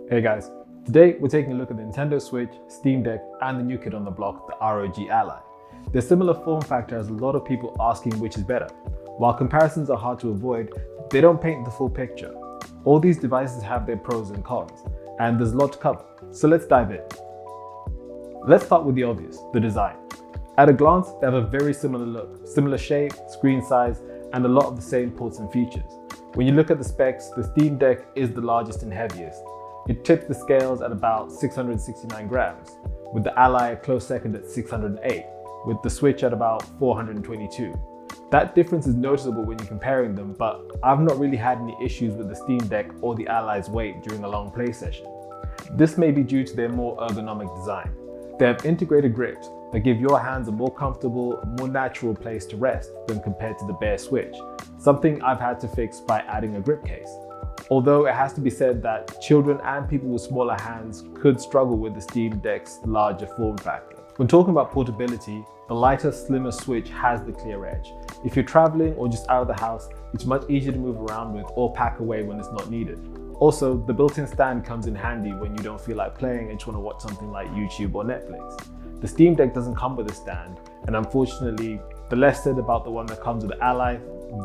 Hey guys, today we're taking a look at the Nintendo Switch, Steam Deck, and the new kid on the block, the ROG Ally. They're similar form factor as a lot of people asking which is better. While comparisons are hard to avoid, they don't paint the full picture. All these devices have their pros and cons, and there's a lot to cover, so let's dive in. Let's start with the obvious, the design. At a glance, they have a very similar look, similar shape, screen size, and a lot of the same ports and features. When you look at the specs, the Steam Deck is the largest and heaviest. It tips the scales at about 669 grams, with the Ally a close second at 608, with the Switch at about 422. That difference is noticeable when you're comparing them, but I've not really had any issues with the Steam Deck or the Ally's weight during a long play session. This may be due to their more ergonomic design. They have integrated grips that give your hands a more comfortable, more natural place to rest when compared to the bare Switch, something I've had to fix by adding a grip case. Although it has to be said that children and people with smaller hands could struggle with the Steam Deck's larger form factor. When talking about portability, the lighter, slimmer Switch has the clear edge. If you're traveling or just out of the house, it's much easier to move around with or pack away when it's not needed. Also, the built-in stand comes in handy when you don't feel like playing and just want to watch something like YouTube or Netflix. The Steam Deck doesn't come with a stand, and unfortunately, the less said about the one that comes with the Ally,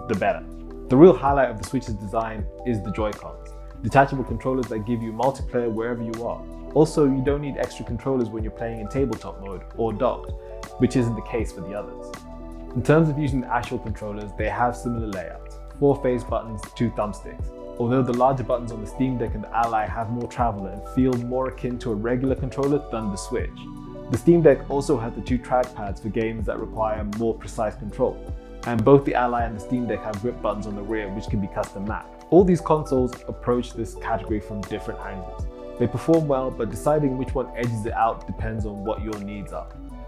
the better. The real highlight of the Switch's design is the Joy-Cons, detachable controllers that give you multiplayer wherever you are. Also, you don't need extra controllers when you're playing in tabletop mode or docked, which isn't the case for the others. In terms of using the actual controllers, they have similar layouts, 4 face buttons, 2 thumbsticks. Although the larger buttons on the Steam Deck and the Ally have more travel and feel more akin to a regular controller than the Switch. The Steam Deck also has the 2 trackpads for games that require more precise control. And both the Ally and the Steam Deck have grip buttons on the rear which can be custom mapped. All these consoles approach this category from different angles. They perform well, but deciding which one edges it out depends on what your needs are.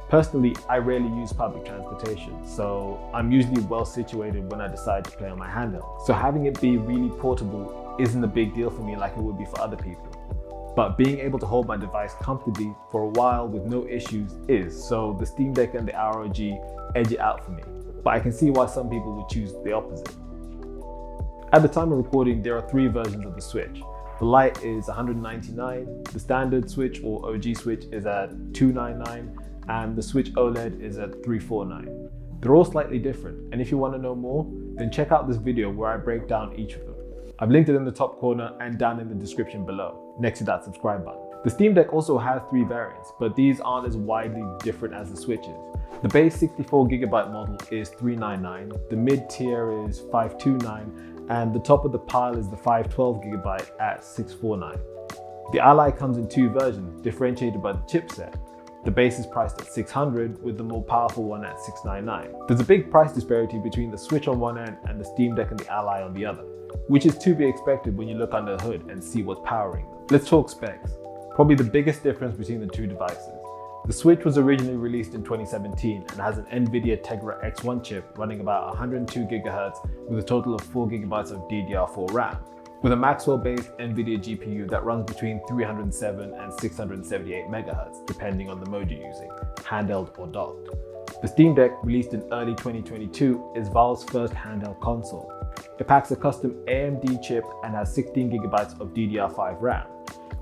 Personally, I rarely use public transportation, so I'm usually well situated when I decide to play on my handheld. So having it be really portable isn't a big deal for me like it would be for other people. But being able to hold my device comfortably for a while with no issues is, so the Steam Deck and the ROG edge it out for me. But I can see why some people would choose the opposite. At the time of recording, there are 3 versions of the Switch. The Lite is $199, the standard Switch or OG Switch is at $299, and the Switch OLED is at $349. They're all slightly different, and if you want to know more, then check out this video where I break down each of them. I've linked it in the top corner and down in the description below, next to that subscribe button. The Steam Deck also has 3 variants, but these aren't as widely different as the Switch is. The base 64GB model is $399, the mid-tier is $529, and the top of the pile is the 512GB at $649. The Ally comes in 2 versions, differentiated by the chipset. The base is priced at $600, with the more powerful one at $699. There's a big price disparity between the Switch on one end and the Steam Deck and the Ally on the other, which is to be expected when you look under the hood and see what's powering them. Let's talk specs. Probably the biggest difference between the 2 devices. The Switch was originally released in 2017 and has an NVIDIA Tegra X1 chip running about 102GHz with a total of 4GB of DDR4 RAM, with a Maxwell-based NVIDIA GPU that runs between 307 and 678 MHz, depending on the mode you're using, handheld or docked. The Steam Deck, released in early 2022, is Valve's first handheld console. It packs a custom AMD chip and has 16GB of DDR5 RAM.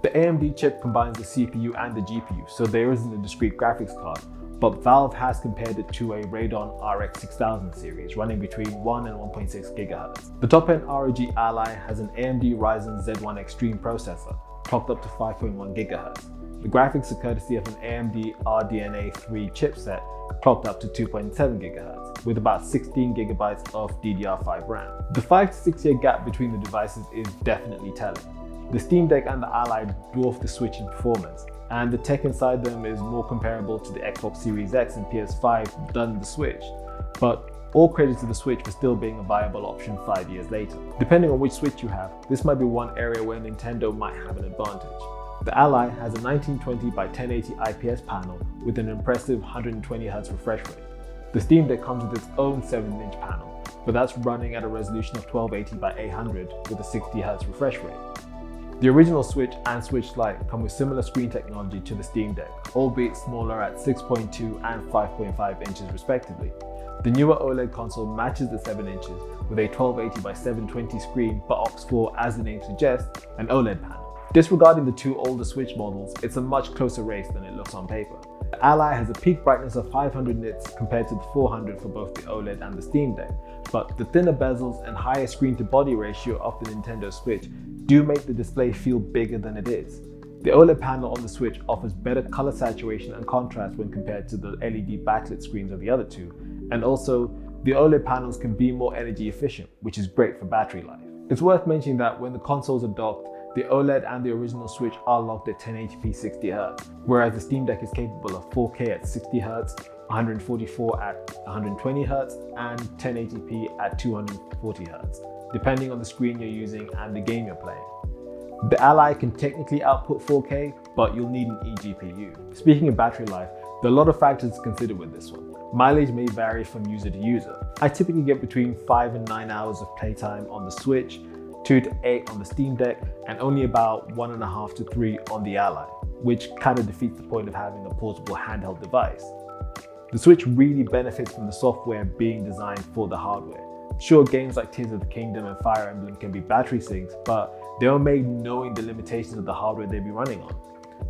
The AMD chip combines the CPU and the GPU, so there isn't a discrete graphics card, but Valve has compared it to a Radeon RX 6000 series running between 1 and 1.6 GHz. The top-end ROG Ally has an AMD Ryzen Z1 Extreme processor, clocked up to 5.1 GHz. The graphics are courtesy of an AMD RDNA 3 chipset, clocked up to 2.7 GHz, with about 16GB of DDR5 RAM. The 5 to 6 year gap between the devices is definitely telling. The Steam Deck and the Ally dwarf the Switch in performance, and the tech inside them is more comparable to the Xbox Series X and PS5 than the Switch. But all credit to the Switch for still being a viable option 5 years later. Depending on which Switch you have, this might be one area where Nintendo might have an advantage. The Ally has a 1920 by 1080 IPS panel with an impressive 120Hz refresh rate. The Steam Deck comes with its own 7-inch panel, but that's running at a resolution of 1280 by 800 with a 60Hz refresh rate. The original Switch and Switch Lite come with similar screen technology to the Steam Deck, albeit smaller at 6.2 and 5.5 inches respectively. The newer OLED console matches the 7 inches with a 1280 by 720 screen, but opts for, as the name suggests, an OLED panel. Disregarding the two older Switch models, it's a much closer race than it looks on paper. The Ally has a peak brightness of 500 nits compared to the 400 for both the OLED and the Steam Deck, but the thinner bezels and higher screen-to-body ratio of the Nintendo Switch do make the display feel bigger than it is. The OLED panel on the Switch offers better color saturation and contrast when compared to the LED backlit screens of the other two, and also the OLED panels can be more energy efficient, which is great for battery life. It's worth mentioning that when the consoles are docked, the OLED and the original Switch are locked at 1080p 60Hz, whereas the Steam Deck is capable of 4K at 60Hz, 144 at 120Hz, and 1080p at 240Hz, depending on the screen you're using and the game you're playing. The Ally can technically output 4K, but you'll need an eGPU. Speaking of battery life, there are a lot of factors to consider with this one. Mileage may vary from user to user. I typically get between 5 and 9 hours of playtime on the Switch, 2 to 8 on the Steam Deck, and only about 1.5 to 3 on the Ally, which kind of defeats the point of having a portable handheld device. The Switch really benefits from the software being designed for the hardware. Sure, games like Tears of the Kingdom and Fire Emblem can be battery sinks, but they are made knowing the limitations of the hardware they'll be running on.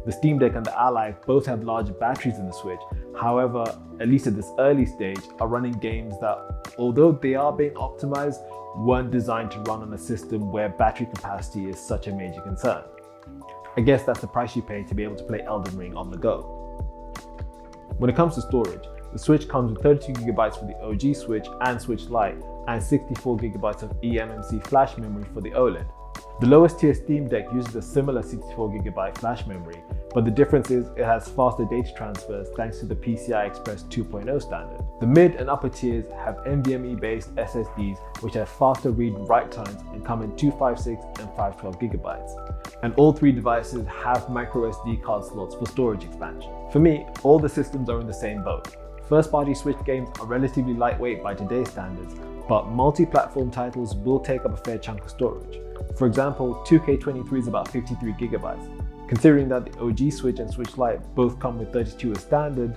The Steam Deck and the Ally both have larger batteries than the Switch, however, at least at this early stage, are running games that, although they are being optimized, weren't designed to run on a system where battery capacity is such a major concern. I guess that's the price you pay to be able to play Elden Ring on the go. When it comes to storage, the Switch comes with 32GB for the OG Switch and Switch Lite, and 64GB of eMMC flash memory for the OLED. The lowest tier Steam Deck uses a similar 64GB flash memory, but the difference is it has faster data transfers thanks to the PCI Express 2.0 standard. The mid and upper tiers have NVMe based SSDs which have faster read-write times and come in 256 and 512GB. And all three devices have microSD card slots for storage expansion. For me, all the systems are in the same boat. First-party Switch games are relatively lightweight by today's standards, but multi-platform titles will take up a fair chunk of storage. For example, 2K23 is about 53GB. Considering that the OG Switch and Switch Lite both come with 32 as standard,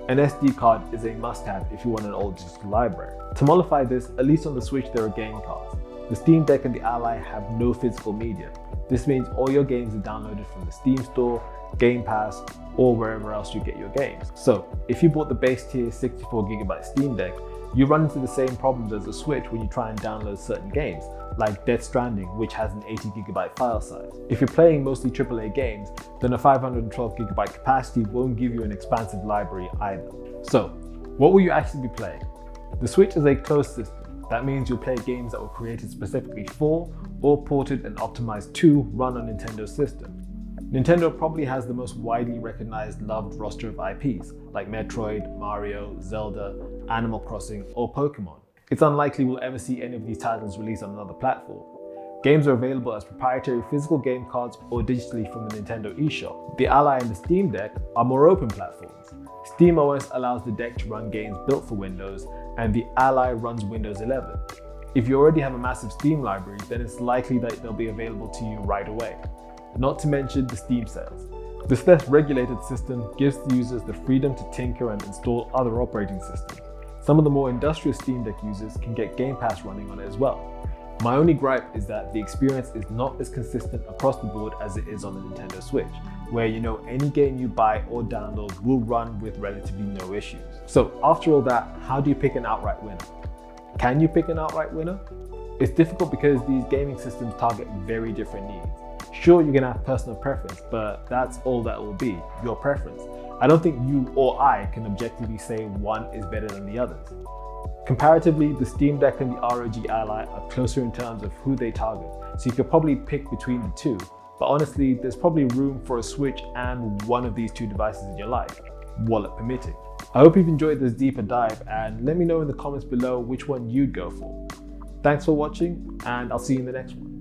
an SD card is a must-have if you want an old digital library. To mollify this, at least on the Switch there are game cards. The Steam Deck and the Ally have no physical media. This means all your games are downloaded from the Steam Store, Game Pass, or wherever else you get your games. So, if you bought the base tier 64GB Steam Deck, you run into the same problems as the Switch when you try and download certain games, like Death Stranding, which has an 80GB file size. If you're playing mostly AAA games, then a 512GB capacity won't give you an expansive library either. So, what will you actually be playing? The Switch is a closed system. That means you'll play games that were created specifically for, or ported and optimized to, run on Nintendo's system. Nintendo probably has the most widely recognized loved roster of IPs, like Metroid, Mario, Zelda, Animal Crossing, or Pokemon. It's unlikely we'll ever see any of these titles released on another platform. Games are available as proprietary physical game cards or digitally from the Nintendo eShop. The Ally and the Steam Deck are more open platforms. SteamOS allows the Deck to run games built for Windows, and the Ally runs Windows 11. If you already have a massive Steam library, then it's likely that they'll be available to you right away. Not to mention the Steam sales. This less regulated system gives the users the freedom to tinker and install other operating systems. Some of the more industrial Steam Deck users can get Game Pass running on it as well. My only gripe is that the experience is not as consistent across the board as it is on the Nintendo Switch, where any game you buy or download will run with relatively no issues. So after all that, how do you pick an outright winner? Can you pick an outright winner? It's difficult because these gaming systems target very different needs. Sure, you can have personal preference, but that's all that will be, your preference. I don't think you or I can objectively say one is better than the others. Comparatively, the Steam Deck and the ROG Ally are closer in terms of who they target, so you could probably pick between the two, but honestly, there's probably room for a Switch and one of these two devices in your life, wallet permitting. I hope you've enjoyed this deeper dive, and let me know in the comments below which one you'd go for. Thanks for watching, and I'll see you in the next one.